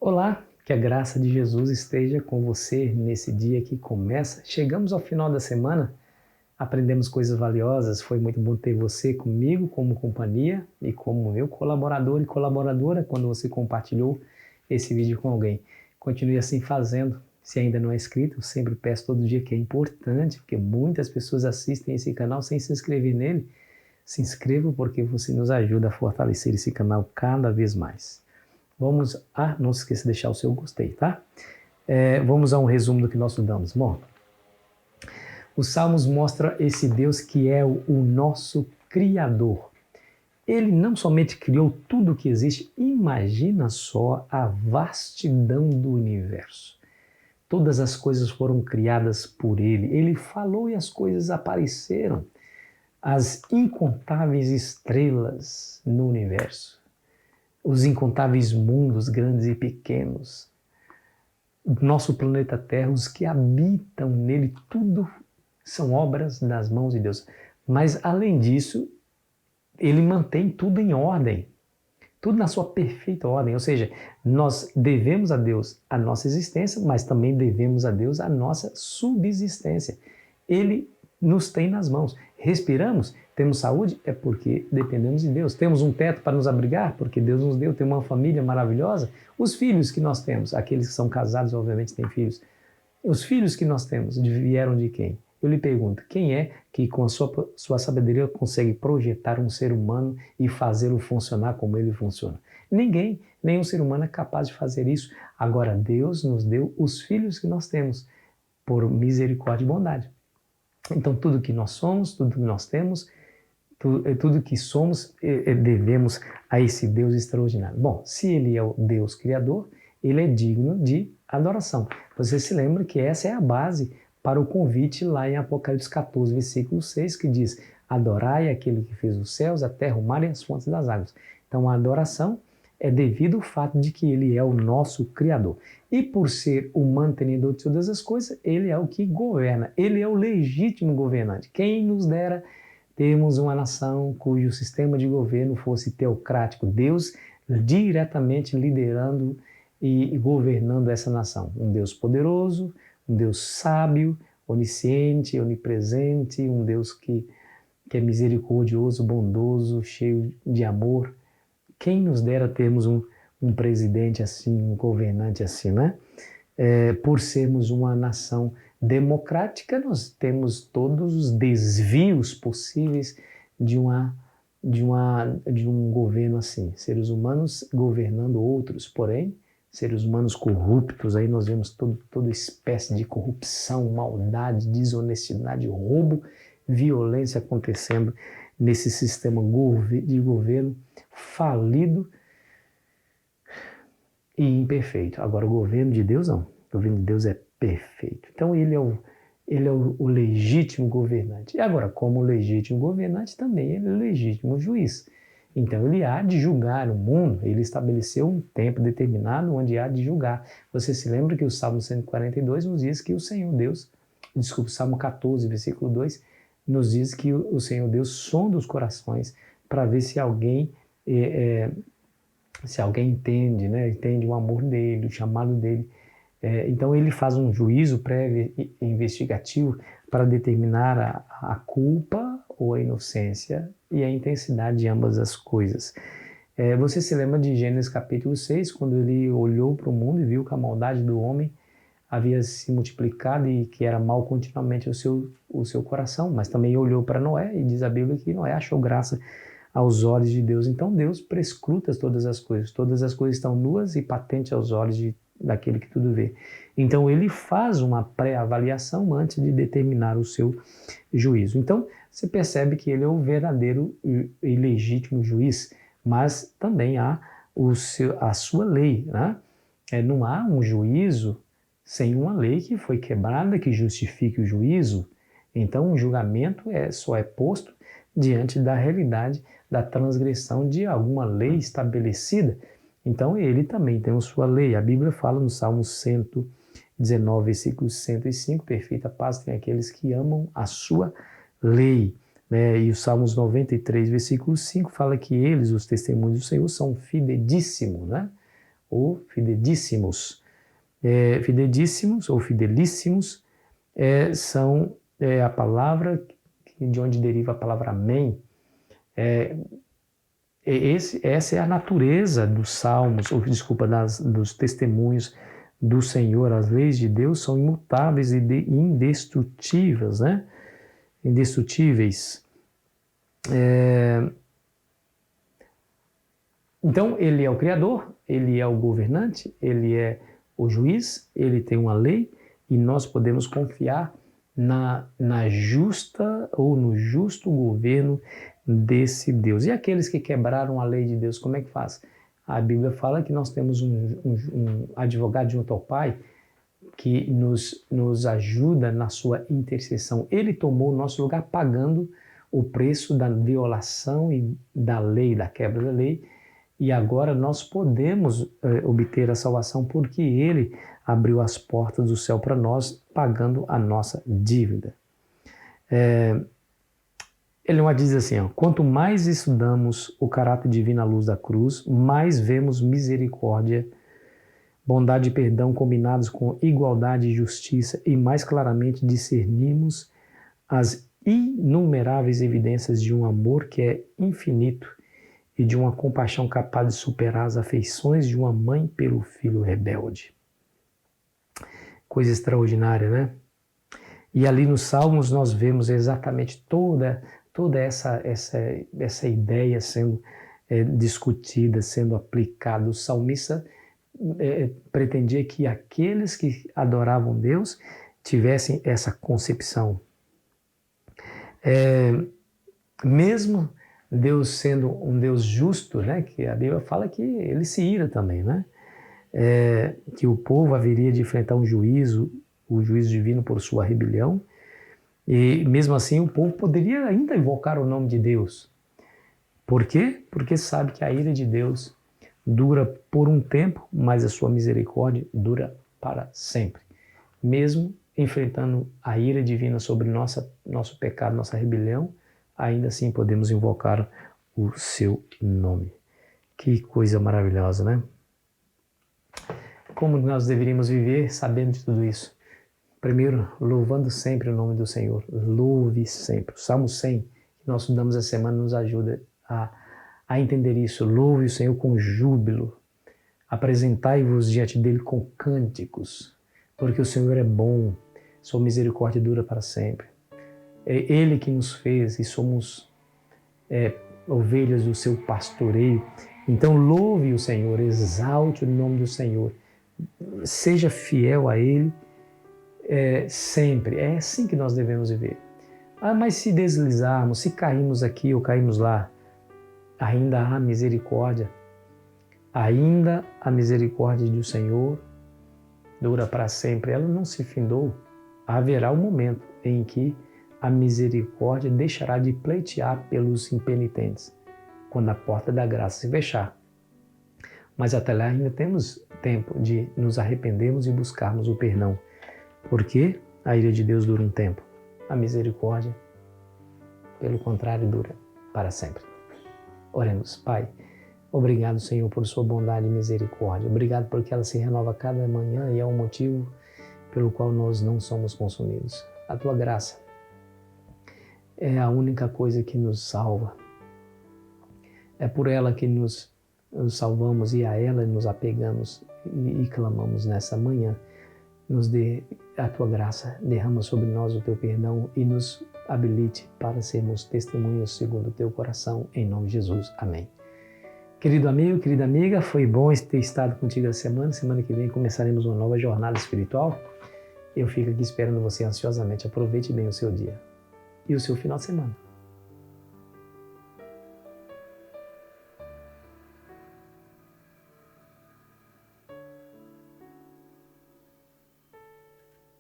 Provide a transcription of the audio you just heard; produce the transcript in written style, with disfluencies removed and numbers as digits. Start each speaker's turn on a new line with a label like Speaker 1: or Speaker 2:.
Speaker 1: Olá, que a graça de Jesus esteja com você nesse dia que começa. Chegamos ao final da semana, aprendemos coisas valiosas, foi muito bom ter você comigo como companhia e como meu colaborador e colaboradora quando você compartilhou esse vídeo com alguém. Continue assim fazendo. Se ainda não é inscrito, eu sempre peço todo dia que é importante, porque muitas pessoas assistem esse canal sem se inscrever nele. Se inscreva porque você nos ajuda a fortalecer esse canal cada vez mais. Não se esqueça de deixar o seu gostei, tá? Vamos a um resumo do que nós estudamos. Bom, os Salmos mostram esse Deus que é o nosso Criador. Ele não somente criou tudo o que existe, imagina só a vastidão do universo. Todas as coisas foram criadas por Ele. Ele falou e as coisas apareceram. As incontáveis estrelas no universo. Os incontáveis mundos, grandes e pequenos, nosso planeta Terra, os que habitam nele, tudo são obras das mãos de Deus. Mas, além disso, Ele mantém tudo em ordem, tudo na sua perfeita ordem. Ou seja, nós devemos a Deus a nossa existência, mas também devemos a Deus a nossa subsistência. Ele nos tem nas mãos. Respiramos, temos saúde, é porque dependemos de Deus. Temos um teto para nos abrigar, porque Deus nos deu. Temos uma família maravilhosa. Os filhos que nós temos, aqueles que são casados, obviamente têm filhos. Os filhos que nós temos vieram de quem? Eu lhe pergunto, quem é que com a sua sabedoria consegue projetar um ser humano e fazê-lo funcionar como ele funciona? Ninguém, nenhum ser humano é capaz de fazer isso. Agora, Deus nos deu os filhos que nós temos, por misericórdia e bondade. Então, tudo que nós somos, tudo que nós temos, tudo que somos, devemos a esse Deus extraordinário. Bom, se Ele é o Deus Criador, Ele é digno de adoração. Você se lembra que essa é a base para o convite lá em Apocalipse 14, versículo 6, que diz: adorai aquele que fez os céus, a terra, o mar e as fontes das águas. Então, a adoração é devido ao fato de que Ele é o nosso Criador. E por ser o mantenedor de todas as coisas, Ele é o que governa. Ele é o legítimo governante. Quem nos dera termos uma nação cujo sistema de governo fosse teocrático, Deus diretamente liderando e governando essa nação. Um Deus poderoso, um Deus sábio, onisciente, onipresente, um Deus que é misericordioso, bondoso, cheio de amor. Quem nos dera termos um presidente assim, um governante assim, né? Por sermos uma nação democrática, nós temos todos os desvios possíveis de um governo assim. Seres humanos governando outros, porém, seres humanos corruptos, aí nós vemos toda espécie de corrupção, maldade, desonestidade, roubo, violência acontecendo nesse sistema de governo falido e imperfeito. Agora, o governo de Deus não. O governo de Deus é perfeito. Então, ele é o legítimo governante. E agora, como legítimo governante, também ele é o legítimo juiz. Então, ele há de julgar o mundo. Ele estabeleceu um tempo determinado onde há de julgar. Você se lembra que o Salmo 142 nos diz que o Senhor Deus, o Salmo 14, versículo 2, nos diz que o Senhor Deus sonda os corações para ver se alguém entende, né? Entende o amor dele, o chamado dele. Então ele faz um juízo prévio e investigativo para determinar a culpa ou a inocência e a intensidade de ambas as coisas. Você se lembra de Gênesis capítulo 6, quando ele olhou para o mundo e viu que a maldade do homem havia se multiplicado e que era mal continuamente o seu coração, mas também olhou para Noé e diz a Bíblia que Noé achou graça aos olhos de Deus. Então Deus prescruta todas as coisas estão nuas e patentes aos olhos daquele que tudo vê. Então ele faz uma pré-avaliação antes de determinar o seu juízo. Então você percebe que ele é o verdadeiro e legítimo juiz, mas também há a sua lei, né? Não há um juízo sem uma lei que foi quebrada que justifique o juízo. Então o julgamento só é posto diante da realidade da transgressão de alguma lei estabelecida. Então ele também tem a sua lei. A Bíblia fala no Salmo 119, versículo 105, perfeita paz tem aqueles que amam a sua lei. E o Salmos 93, versículo 5, fala que eles, os testemunhos do Senhor, são fidedignos, né? ou fidelíssimos. Fidelíssimos ou fidelíssimos são a palavra de onde deriva a palavra amém. Essa é a natureza dos salmos, dos testemunhos do Senhor. As leis de Deus são imutáveis e indestrutíveis, né? Indestrutíveis. Então, ele é o Criador, ele é o governante, ele é o juiz, ele tem uma lei e nós podemos confiar na justa ou no justo governo desse Deus. E aqueles que quebraram a lei de Deus, como é que faz? A Bíblia fala que nós temos um advogado junto ao Pai que nos ajuda na sua intercessão. Ele tomou o nosso lugar pagando o preço da violação e da lei, da quebra da lei, e agora nós podemos obter a salvação porque Ele abriu as portas do céu para nós, pagando a nossa dívida. Ele diz assim, quanto mais estudamos o caráter divino à luz da cruz, mais vemos misericórdia, bondade e perdão combinados com igualdade e justiça, e mais claramente discernimos as inumeráveis evidências de um amor que é infinito e de uma compaixão capaz de superar as afeições de uma mãe pelo filho rebelde. Coisa extraordinária, né? E ali nos Salmos nós vemos exatamente toda essa ideia sendo discutida, sendo aplicada. O salmista pretendia que aqueles que adoravam Deus tivessem essa concepção. Mesmo Deus sendo um Deus justo, né, que a Bíblia fala que ele se ira também, né? Que o povo haveria de enfrentar o juízo divino por sua rebelião, e mesmo assim o povo poderia ainda invocar o nome de Deus. Por quê? Porque sabe que a ira de Deus dura por um tempo, mas a sua misericórdia dura para sempre. Mesmo enfrentando a ira divina sobre nosso pecado, nossa rebelião, ainda assim podemos invocar o seu nome. Que coisa maravilhosa, né? Como nós deveríamos viver sabendo de tudo isso? Primeiro, louvando sempre o nome do Senhor. Louve sempre. O Salmo 100, que nós estudamos essa semana, nos ajuda a entender isso. Louve o Senhor com júbilo. Apresentai-vos diante dele com cânticos, porque o Senhor é bom, sua misericórdia dura para sempre. É Ele que nos fez e somos ovelhas do seu pastoreio. Então louve o Senhor, exalte o nome do Senhor. Seja fiel a Ele sempre. É assim que nós devemos viver. Mas se deslizarmos, se caímos aqui ou caímos lá, ainda há misericórdia. Ainda a misericórdia do Senhor dura para sempre. Ela não se findou. Haverá um momento em que a misericórdia deixará de pleitear pelos impenitentes, quando a porta da graça se fechar. Mas até lá ainda temos tempo de nos arrependermos e buscarmos o perdão. Porque a ira de Deus dura um tempo. A misericórdia, pelo contrário, dura para sempre. Oremos. Pai, obrigado, Senhor, por sua bondade e misericórdia. Obrigado porque ela se renova cada manhã e é um motivo pelo qual nós não somos consumidos. A tua graça é a única coisa que nos salva. É por ela que nos salvamos e a ela nos apegamos e clamamos nessa manhã. Nos dê a tua graça, derrama sobre nós o teu perdão e nos habilite para sermos testemunhas segundo o teu coração, em nome de Jesus. Amém. Querido amigo, querida amiga, foi bom ter estado contigo essa semana. Semana que vem começaremos uma nova jornada espiritual. Eu fico aqui esperando você ansiosamente. Aproveite bem o seu dia e o seu final de semana.